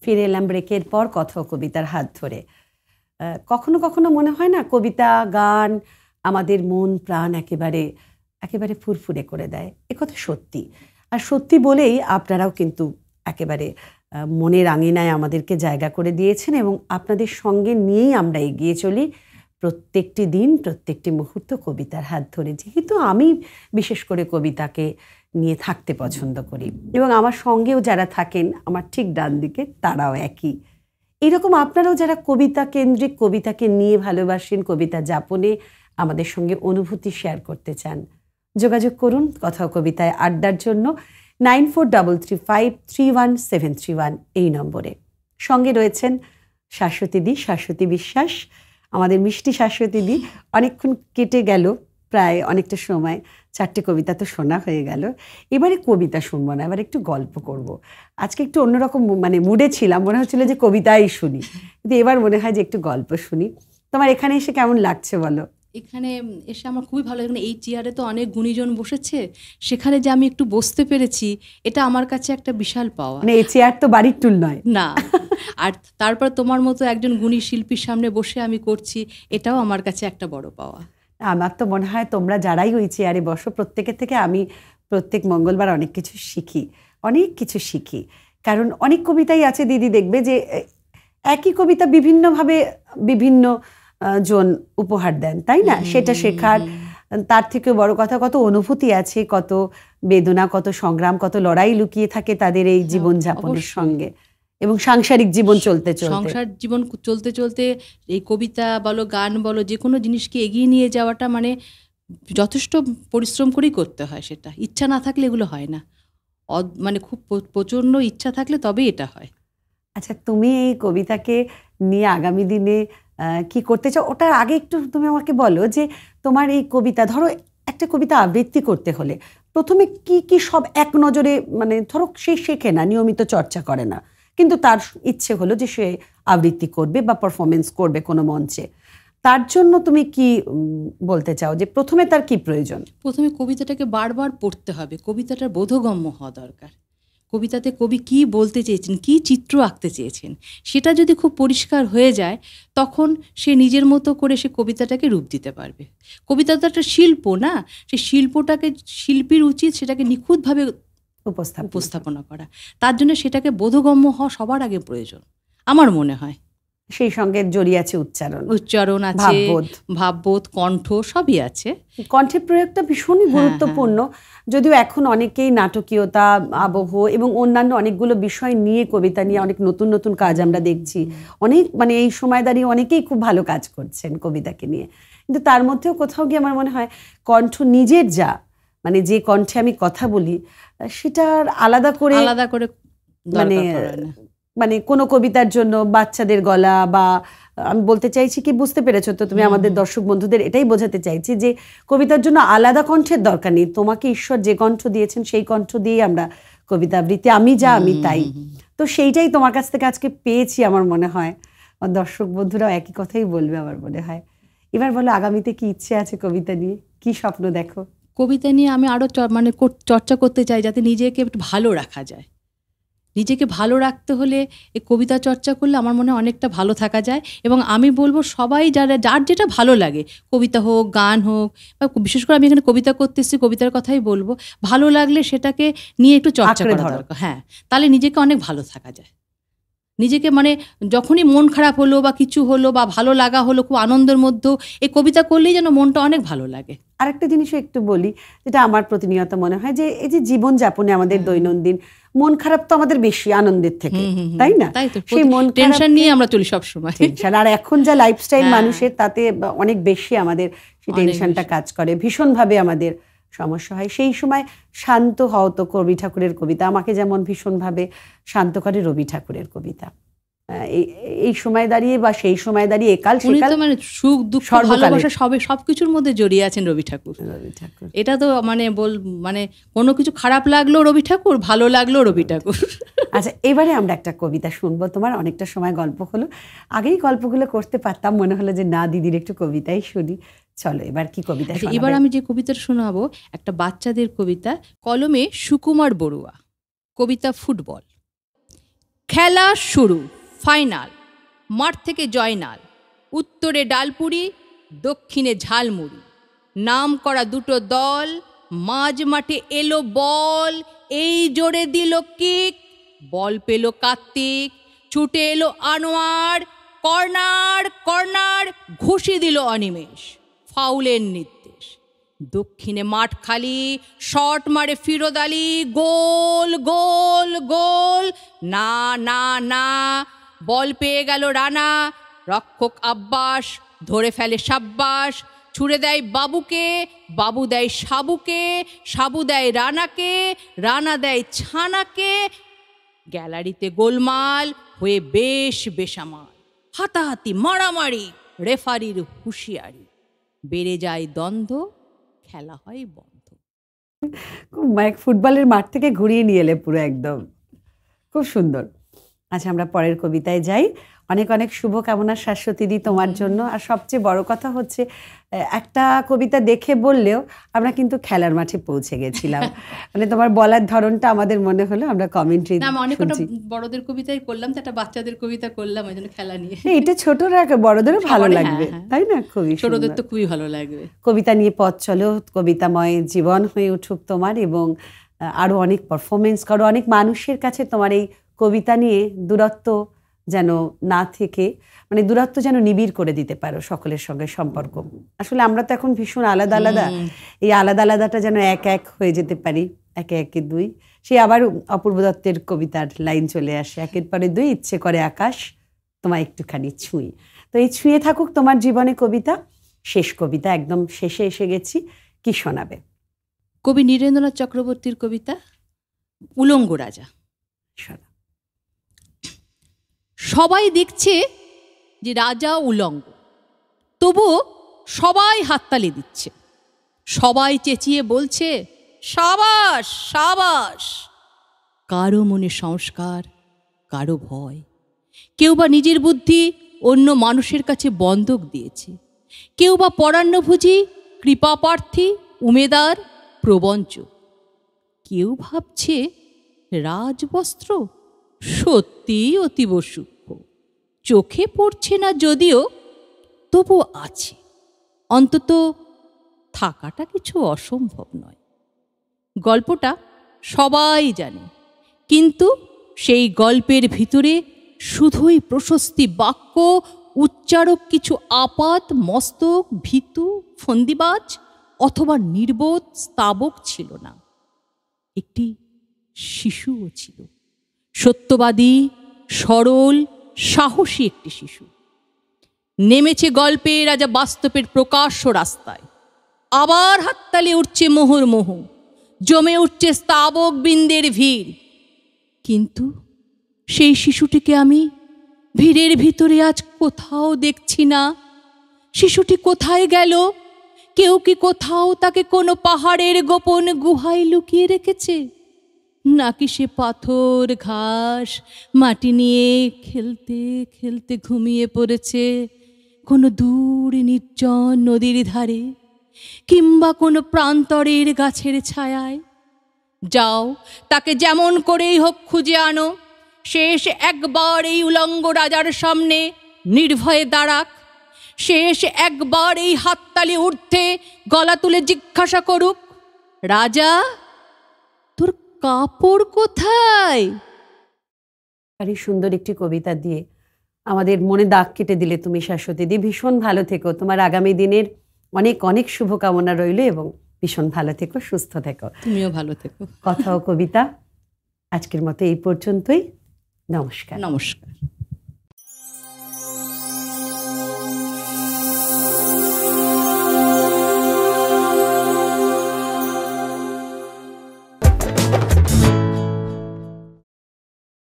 ফিরে এলাম ব্রেকের পর কথা ও কবিতার হাত ধরে। কখনো কখনো মনে হয় না কবিতা গান আমাদের মন প্রাণ একেবারে একেবারে ফুরফুরে করে দেয়। একথা সত্যি। আর সত্যি বলেই আপনারাও কিন্তু একেবারে মনের আঙিনায় আমাদেরকে জায়গা করে দিয়েছেন এবং আপনাদের সঙ্গে নিয়েই আমরা এগিয়ে চলি প্রত্যেকটি দিন প্রত্যেকটি মুহূর্ত কবিতার হাত ধরে। যেহেতু আমি বিশেষ করে কবিতাকে নিয়ে থাকতে পছন্দ করি এবং আমার সঙ্গেও যারা থাকেন আমার ঠিক ডান দিকে তারাও একই। এরকম আপনারাও যারা কবিতা কেন্দ্রিক কবিতাকে নিয়ে ভালোবাসেন, কবিতা যাপনে আমাদের সঙ্গে অনুভূতি শেয়ার করতে চান, যোগাযোগ করুন কথা ও কবিতায় আড্ডার জন্য 9433531731 এই নম্বরে। সঙ্গে রয়েছেন শাশ্বতী বিশ্বাস, আমাদের মিষ্টি শাশ্বতী। অনেকক্ষণ কেটে গেল, প্রায় অনেকটা সময়, 4টে কবিতা তো শোনা হয়ে গেল। এবারে কবিতা শুনবো না, এবার একটু গল্প করব। আজকে একটু অন্যরকম মুডে ছিলাম, মনে হচ্ছিল যে কবিতাই শুনি, কিন্তু এবার মনে হয় যে একটু গল্প শুনি। তোমার এখানে এসে কেমন লাগছে বলো? এখানে এসে আমার খুবই ভালো লাগে। এই চেয়ারে তো অনেক গুণীজন বসেছে, সেখানে যে আমি একটু বসতে পেরেছি এটা আমার কাছে একটা বিশাল পাওয়া। এই চেয়ার তো বাড়ির টুল নয় না, আর তারপর তোমার মতো একজন গুণী শিল্পীর সামনে বসে আমি করছি, এটাও আমার কাছে একটা বড় পাওয়া। আমার তো মনে হয় তোমরা যারাই ওই চেয়ারে বসো প্রত্যেকের থেকে আমি প্রত্যেক মঙ্গলবার অনেক কিছু শিখি। কারণ অনেক কবিতাই আছে দিদি, দেখবে যে একই কবিতা বিভিন্নভাবে বিভিন্ন জন উপহার দেন, তাই না? সেটা শেখার, তার থেকে বড় কথা কত অনুভূতি আছে, কত বেদনা, কত সংগ্রাম, কত লড়াই লুকিয়ে থাকে তাদের এই জীবনযাপনের সঙ্গে এবং সাংসারিক জীবন সংসার জীবন চলতে চলতে এই কবিতা বলো গান বলো যে কোনো জিনিসকে এগিয়ে নিয়ে যাওয়াটা মানে যথেষ্ট পরিশ্রম করেই করতে হয়। সেটা ইচ্ছা না থাকলে এগুলো হয় না, মানে খুব প্রচণ্ড ইচ্ছা থাকলে তবেই এটা হয়। আচ্ছা, তুমি এই কবিতাকে নিয়ে আগামী দিনে কি করতে চাও ওটার আগে একটু তুমি আমাকে বলো যে তোমার এই কবিতা, ধরো একটা কবিতা আবৃত্তি করতে হলে প্রথমে কি কি সব এক নজরে, ধরো সে শেখে না, নিয়মিত চর্চা করে না, কিন্তু তার ইচ্ছে হলো যে সে আবৃত্তি করবে বা পারফরমেন্স করবে কোনো মঞ্চে, তার জন্য তুমি কি বলতে চাও যে প্রথমে তার কি প্রয়োজন? প্রথমে কবিতাটাকে বারবার পড়তে হবে, কবিতাটার বোধগম্য হওয়া দরকার। কবিতাতে কবি কি বলতে চেয়েছেন, কি চিত্র আঁকতে চেয়েছেন, সেটা যদি খুব পরিষ্কার হয়ে যায় তখন সে নিজের মতো করে সে কবিতাটাকে রূপ দিতে পারবে। কবিতা তো একটা শিল্প না, সেই শিল্পটাকে শিল্পীর উচিত সেটাকে নিখুঁতভাবে উপস্থাপনা করা। তার জন্য সেটাকে বোধগম্য হওয়া সবার আগে প্রয়োজন আমার মনে হয়। সেই সঙ্গে জড়িয়ে আছে উচ্চারণ আছে, ভাববোধ, কণ্ঠ সবই আছে। কণ্ঠের প্রয়োগটা ভীষণই গুরুত্বপূর্ণ। যদিও এখন অনেকেই নাটকীয়তা, আবহ এবং অন্যান্য অনেকগুলো বিষয় নিয়ে কবিতা নিয়ে অনেক নতুন নতুন কাজ আমরা দেখছি। অনেক এই সময় দাঁড়িয়ে অনেকেই খুব ভালো কাজ করছেন কবিতাকে নিয়ে, কিন্তু তার মধ্যেও কোথাও গিয়ে আমার মনে হয় কণ্ঠ নিজের যা যে কণ্ঠে আমি কথা বলি সেটার আলাদা করে কোনো কবিতার জন্য বাচ্চাদের গলা বা আমি বলতে চাইছি কি, বুঝতে পেরেছো তো তুমি? আমাদের দর্শক বন্ধুদের এটাই বোঝাতে চাইছি যে কবিতার জন্য আলাদা কণ্ঠের দরকার নেই। তোমাকে ঈশ্বর যে কণ্ঠ দিয়েছেন সেই কণ্ঠ দিয়েই আমরা কবিতা আবৃত্তি, আমি যা আমি তাই, তো সেইটাই তোমার কাছ থেকে আজকে পেয়েছি। আমার মনে হয় দর্শক বন্ধুরাও একই কথাই বলবে আমার মনে হয়। এবার বলো, আগামীতে কি ইচ্ছে আছে কবিতা নিয়ে, কি স্বপ্ন দেখো? কবিতা নিয়ে আমি আরো চর্চা করতে চাই যাতে নিজেকে একটু ভালো রাখা যায়। নিজেকে ভালো রাখতে হলে এই কবিতা চর্চা করলে আমার মনে হয় অনেকটা ভালো থাকা যায়। এবং আমি বলবো সবাই যার যেটা ভালো লাগে, কবিতা হোক গান হোক, বা বিশেষ করে আমি এখানে কবিতা করতে এসেছি কবিতার কথাই বলবো, ভালো লাগলে সেটাকে নিয়ে একটু চর্চা করা দরকার। হ্যাঁ, তাহলে নিজেকে অনেক ভালো থাকা যায়। নিজেকে যখনই মন খারাপ হলো বা কিছু হলো বা ভালো লাগা হলো, খুব আনন্দের মধ্যেও এই কবিতা করলেই যেন মনটা অনেক ভালো লাগে। আরেকটা জিনিসও একটু বলি, যেটা আমার প্রতিনিয়ত মনে হয় যে এই যে জীবনযাপনে আমাদের দৈনন্দিন মন খারাপ তো আমাদের বেশি আনন্দের থেকে, তাই না? সেই মন টেনশন নিয়ে আমরা চলি সব সময়। আর এখন যা লাইফস্টাইল মানুষের, তাতে অনেক বেশি আমাদের সেই টেনশনটা কাজ করে, ভীষণভাবে আমাদের সমস্যা হয়। সেই সময় শান্ত হও তো রবি ঠাকুরের কবিতা আমাকে যেমন ভীষণভাবে শান্ত করে, রবি ঠাকুরের কবিতা এই সময় দাঁড়িয়ে বা সেই সময় দাঁড়িয়ে একাল সেকাল সুখ দুঃখ ভালোবাসা সবকিছুর মধ্যে জড়িয়ে আছেন রবি ঠাকুর। এটা তো কোনো কিছু খারাপ লাগলো রবি ঠাকুর, ভালো লাগলো রবি ঠাকুর। আচ্ছা, এবারে আমরা একটা কবিতা শুনবো। তোমার অনেকটা সময় গল্প হলো, আগেই গল্পগুলো করতে পারতাম, মনে হলো যে না, দিদির একটু কবিতাই শুনি। চলো, এবার কি কবিতা? এবার আমি যে কবিতাটা শোনাবো একটা বাচ্চাদের কবিতা, কলমে সুকুমার বড়ুয়া, কবিতা ফুটবল। খেলা শুরু, ফাইনাল। মাঠ থেকে জয়নাল, উত্তরে ডালপুরি, দক্ষিণে ঝালমুড়ি। নাম করা দুটো দল, মাঝ মাঠে এলো বল, এই জোরে দিল কিক, বল পেল কার্তিক, ছুটে এলো আনোয়ার, কর্নার কর্নার, ঘুষি দিল অনিমেষ, ফাউলের নির্দেশ। দক্ষিণে মাঠ খালি, শট মারে ফিরোদ আলী, গোল গোল গোল। না না না, বল পেয়ে গেল রানা, রক্ষক আব্বাস ধরে ফেলে সাব্বাস, ছুড়ে দেয় বাবুকে, বাবু দেয় সাবুকে, সাবু দেয় রানাকে, রানা দেয় ছানাকে। গ্যালারিতে গোলমাল হয়ে বেশ বেসামাল, হাতাহাতি মারামারি, রেফারির হুঁশিয়ারি, বেড়ে যায় দ্বন্দ্ব, খেলা হয় বন্ধ। ফুটবলের মাঠ থেকে ঘুরিয়ে নিয়ে এলে পুরো একদম, খুব সুন্দর। আচ্ছা, আমরা পরের কবিতায় যাই। অনেক অনেক শুভকামনা শাশ্বতীদি তোমার জন্য। আর সবচেয়ে বড় কথা হচ্ছে, একটা কবিতা দেখে বললেও আমরা কিন্তু খেলার মাঠে পৌঁছে গেছিলাম। মানে তোমার বলার ধরনটা আমাদের মনে হলো আমরা কমেন্ট্রি অনেক বড়দের কবিতাই করলাম, তো একটা বাচ্চাদের কবিতা করলাম, ওই জন্য খেলা নিয়ে। এটা ছোটরা বড়দেরও ভালো লাগবে, তাই না? খুবই ছোটদের তো খুবই ভালো লাগবে। কবিতা নিয়ে পথ চলো, কবিতাময় জীবন হয়ে উঠুক তোমার, এবং আরো অনেক পারফরমেন্স করো, অনেক মানুষের কাছে তোমার এই কবিতা নিয়ে দূরত্ব যেন না থেকে, মানে দূরত্ব যেন নিবিড় করে দিতে পারো সকলের সঙ্গে সম্পর্ক। আসলে আমরা তো এখন ভীষণ আলাদা আলাদা, এই আলাদা আলাদাটা যেন এক এক হয়ে যেতে পারি, একে একে দুই। সে আবার অপূর্ব দত্তের কবিতার লাইন চলে আসে, একের পরে দুই, ইচ্ছে করে আকাশ তোমায় একটুখানি ছুঁই। তো এই ছুঁয়ে থাকুক তোমার জীবনে কবিতা। শেষ কবিতা, একদম শেষে এসে গেছি, কি শোনাবে? কবি নীরেন্দ্রনাথ চক্রবর্তীর কবিতা উলঙ্গ রাজা। সবাই দেখছে যে রাজা উলঙ্গ, তবু সবাই হাততালি দিচ্ছে, সবাই চেঁচিয়ে বলছে সাবাস সাবাস। কারো মনে সংস্কার, কারো ভয়, কেউ বা নিজের বুদ্ধি অন্য মানুষের কাছে বন্ধক দিয়েছে, কেউ বা পরান্নভোজী, কৃপাপ্রার্থী, উমেদার, প্রবঞ্চক। কেউ ভাবছে রাজবস্ত্র সত্যিই অতীব সূক্ষ্ম, চোখে পড়ছে না যদিও, তবু আছে, অন্তত থাকাটা কিছু অসম্ভব নয়। গল্পটা সবাই জানে, কিন্তু সেই গল্পের ভিতরে শুধুই প্রশস্তি বাক্য, উচ্চারক কিছু আপাত মস্তক, ভীতু, ফন্দিবাজ অথবা নির্বোধ স্তাবক ছিল না। একটি শিশুও ছিল, সত্যবাদী, সরল, সাহসী একটি শিশু। নেমেছে গল্পে রাজা বাস্তবের প্রকাশ্য রাস্তায়, আবার হাততালি উঠছে মুহুর্মুহু, জমে উঠছে স্তাবক বৃন্দের ভিড়। কিন্তু সেই শিশুটিকে আমি ভিড়ের ভিতরে আজ কোথাও দেখছি না। শিশুটি কোথায় গেল? কেউ কি কোথাও তাকে কোনো পাহাড়ের গোপন গুহায় লুকিয়ে রেখেছে? নাকি সে পাথর, ঘাস, মাটি নিয়ে খেলতে খেলতে ঘুমিয়ে পড়েছে কোনো দূর নির্জন নদীর ধারে, কিংবা কোনো প্রান্তরের গাছের ছায়ায়? যাও, তাকে যেমন করেই হোক খুঁজে আনো, শেষ একবার এই উলঙ্গ রাজার সামনে নির্ভয়ে দাঁড়াক। শেষ একবার এই হাততালি ঊর্ধ্বে গলা তুলে জিজ্ঞাসা করুক, রাজা তোর কাপড় কোথায়? আরে সুন্দর একটি কবিতা দিয়ে আমাদের মনে দাগ কেটে দিলে তুমি শাশ্বতীদি। ভীষণ ভালো থেকো, তোমার আগামী দিনের অনেক অনেক শুভকামনা রইল, এবং ভীষণ ভালো থেকো, সুস্থ থেকো। তুমিও ভালো থেকো। কথা ও কবিতা আজকের মতো এই পর্যন্তই। নমস্কার। নমস্কার।